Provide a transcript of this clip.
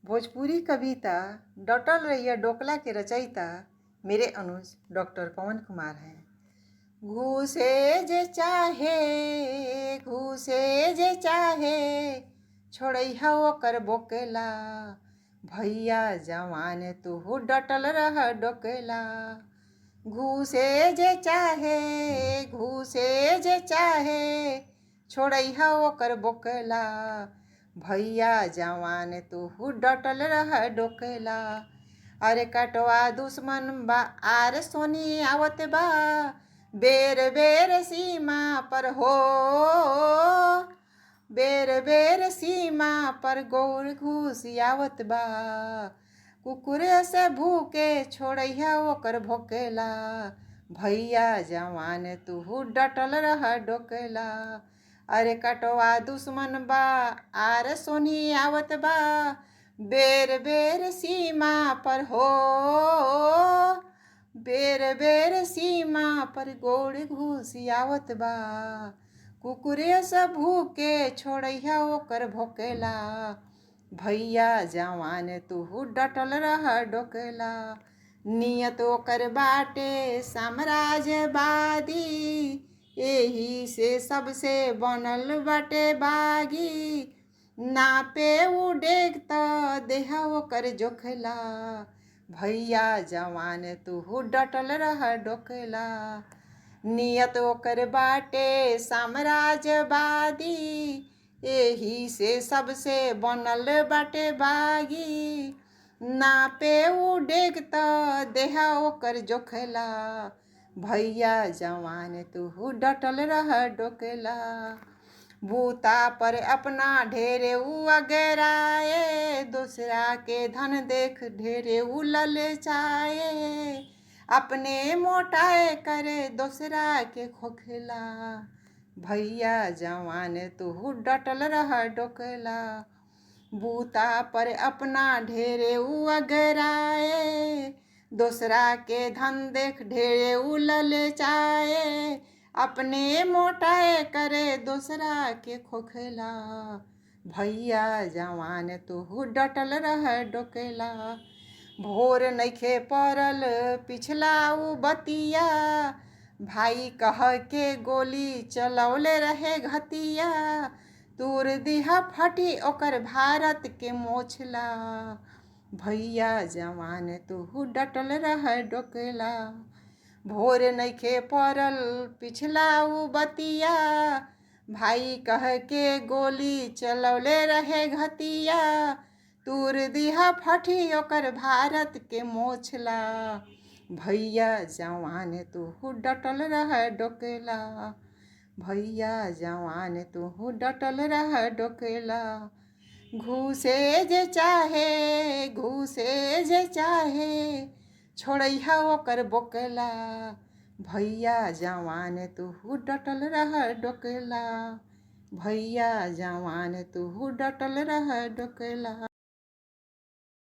भोजपुरी कविता डटल रहिया डोकला के रचयिता मेरे अनुज डॉक्टर पवन कुमार हैं। घूसे जे चाहे छोड़ैहा ओकर बोकेला, भैया जवान तू डटल रह डोकेला। घूसे जे चाहे छोड़ैहा ओकर बोकेला, भैया जवान तू डटल रह डोकेला। अरे कटवा दुश्मन बा आर सोनी आवत बा, बेर बेर सीमा पर हो, बेर बेर सीमा पर गौर घूस आवत बा। कुकुरे से भूखे छोड़ैया ओकर भोकेला, भैया जवान तू डटल रह डोकेला। अरे कटवा दुश्मन बा आर सोनी आवत बा, बेर बेर सीमा पर हो, बेर बेर सीमा पर गोड़ घूस आवत बा। कुकुरे से भूखे छोड़ैया ओकर भोकेला, भैया जवान तू डटल रह डोकेला। नियत ओकर बाटे साम्राज्यवादी, एही से सबसे बनल बाटे बागी। नापे उ डेग त देहा ओकर जोखेला, भैया जवान तू डटल रह डोकेला। नियत ओकर बाटे साम्राज्यवादी, एही से सबसे बनल बाटे बागी। नापे उ डेग त देहा ओकर जोखेला, भैया जवान तू डटल रह डोकेला। बूता पर अपना ढेरे उ अगराए, दूसरा के धन देख ढेरे उ ललचाए। अपने मोटाए करे दूसरा के खोखेला, भैया जवान तू डटल रह डोकेला। बूता पर अपना ढेरे उ अगराए, दूसरा के धन देख ढेरे उ ललचाए। अपने मोटाए करे दूसरा के खोखेला, भैया जवान तू डटल रह डोकेला। भोर नइखे पड़ल पिछला उ बतिया, भाई कह के गोली चलौले रहे घतिया। तूर दिहा फटी ओकर भारत के मोछला, भैया जवान तू डटल रह डोकेला। भोर नइखे पड़ल पिछला उ बतिया, भाई कह के गोली चलौले रहे घतिया। तूर दिहा फटी ओकर भारत के मोछला, भैया जवान तू डटल रह डोकेला। भैया जवान तू डटल रह डोकेला। घूसे जे चाहे छोड़ैहा ओकर बोकेला, भैया जवान तू डटल रह डोकेला। भैया जवान तू डटल रह डोकेला।